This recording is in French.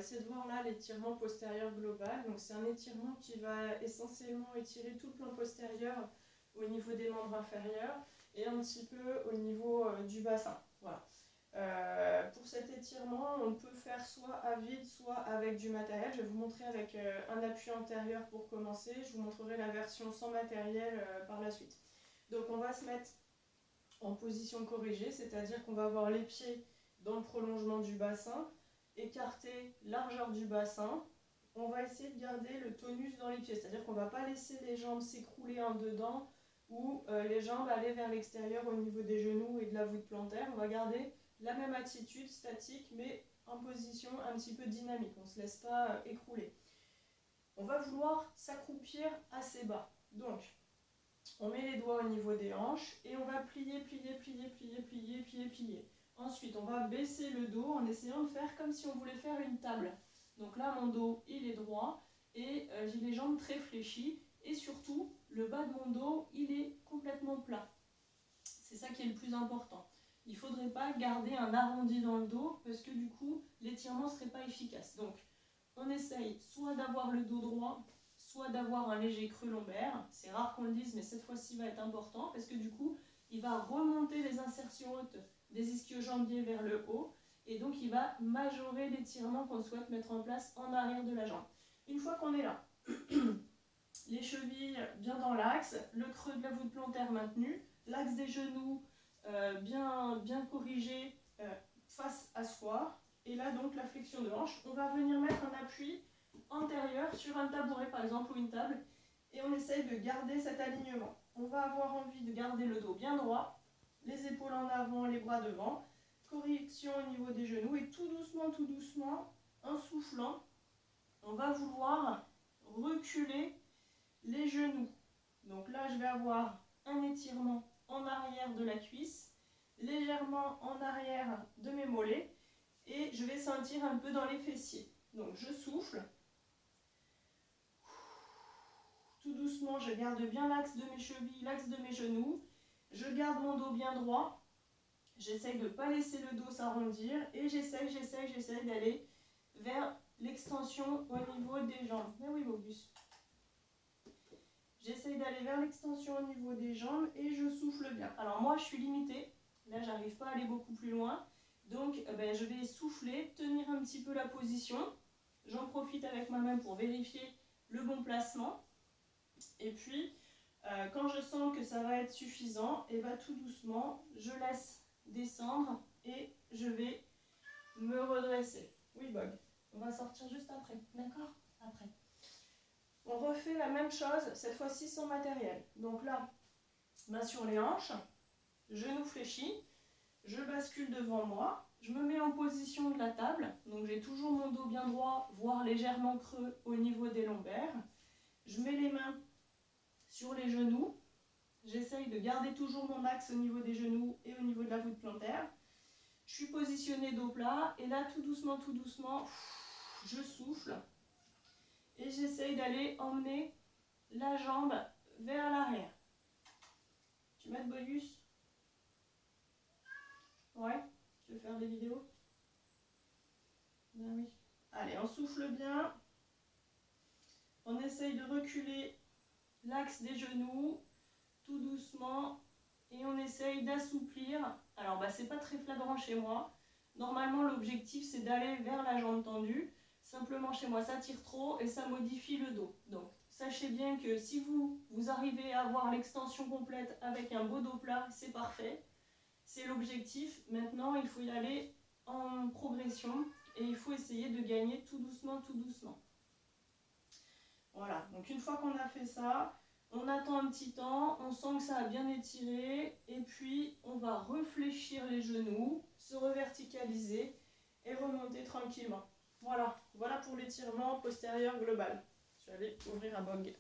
essayer de voir là l'étirement postérieur global. Donc c'est un étirement qui va essentiellement étirer tout le plan postérieur au niveau des membres inférieurs et un petit peu au niveau du bassin. Voilà. Pour cet étirement, on peut faire soit à vide, soit avec du matériel. Je vais vous montrer avec un appui antérieur pour commencer. Je vous montrerai la version sans matériel par la suite. Donc on va se mettre en position corrigée, c'est-à-dire qu'on va avoir les pieds dans le prolongement du bassin, écarter largeur du bassin. On va essayer de garder le tonus dans les pieds, c'est-à-dire qu'on ne va pas laisser les jambes s'écrouler en dedans ou les jambes aller vers l'extérieur au niveau des genoux et de la voûte plantaire. On va garder la même attitude statique mais en position un petit peu dynamique, on ne se laisse pas écrouler. On va vouloir s'accroupir assez bas, donc on met les doigts au niveau des hanches et on va plier, plier, plier, plier, plier, plier, plier. Ensuite, on va baisser le dos en essayant de faire comme si on voulait faire une table. Donc là, mon dos, il est droit et j'ai les jambes très fléchies. Et surtout, le bas de mon dos, il est complètement plat. C'est ça qui est le plus important. Il ne faudrait pas garder un arrondi dans le dos parce que du coup, l'étirement ne serait pas efficace. Donc, on essaye soit d'avoir le dos droit, soit d'avoir un léger creux lombaire. C'est rare qu'on le dise, mais cette fois-ci va être important parce que du coup, il va remonter les insertions hautes des ischio-jambiers vers le haut et donc il va majorer l'étirement qu'on souhaite mettre en place en arrière de la jambe. Une fois qu'on est là, les chevilles bien dans l'axe, le creux de la voûte plantaire maintenu, l'axe des genoux bien corrigé face à soi. Et là donc la flexion de hanche, on va venir mettre un appui antérieur sur un tabouret par exemple ou une table et on essaye de garder cet alignement. On va avoir envie de garder le dos bien droit, les épaules en avant, les bras devant, correction au niveau des genoux et tout doucement, en soufflant, on va vouloir reculer les genoux. Donc là je vais avoir un étirement en arrière de la cuisse, légèrement en arrière de mes mollets et je vais sentir un peu dans les fessiers. Donc je souffle. Tout doucement, je garde bien l'axe de mes chevilles, l'axe de mes genoux. Je garde mon dos bien droit. J'essaye de ne pas laisser le dos s'arrondir et j'essaye d'aller vers l'extension au niveau des jambes. Mais oui, Mogus. J'essaye d'aller vers l'extension au niveau des jambes et je souffle bien. Alors moi, je suis limitée. Là, j'arrive pas à aller beaucoup plus loin. Donc, je vais souffler, tenir un petit peu la position. J'en profite avec ma main pour vérifier le bon placement. Et puis, quand je sens que ça va être suffisant, et tout doucement, je laisse descendre et je vais me redresser. Oui, Bog, on va sortir juste après, d'accord? Après. On refait la même chose, cette fois-ci sans matériel. Donc là, main sur les hanches, genoux fléchis, je bascule devant moi, je me mets en position de la table, donc j'ai toujours mon dos bien droit, voire légèrement creux au niveau des lombaires. Je mets les mains sur les genoux, j'essaye de garder toujours mon axe au niveau des genoux et au niveau de la voûte plantaire. Je suis positionnée dos plat et là tout doucement, je souffle et j'essaye d'aller emmener la jambe vers l'arrière. Tu m'aides, Bogus? Ouais? Tu veux faire des vidéos? Ben oui. Allez, on souffle bien. On essaye de reculer l'axe des genoux, tout doucement, et on essaye d'assouplir. Alors, c'est pas très flagrant chez moi. Normalement, l'objectif, c'est d'aller vers la jambe tendue. Simplement, chez moi, ça tire trop et ça modifie le dos. Donc, sachez bien que si vous arrivez à avoir l'extension complète avec un beau dos plat, c'est parfait. C'est l'objectif. Maintenant, il faut y aller en progression et il faut essayer de gagner tout doucement. Voilà, donc une fois qu'on a fait ça, on attend un petit temps, on sent que ça a bien étiré et puis on va réfléchir les genoux, se reverticaliser et remonter tranquillement. Voilà pour l'étirement postérieur global. Je vais aller ouvrir un bog.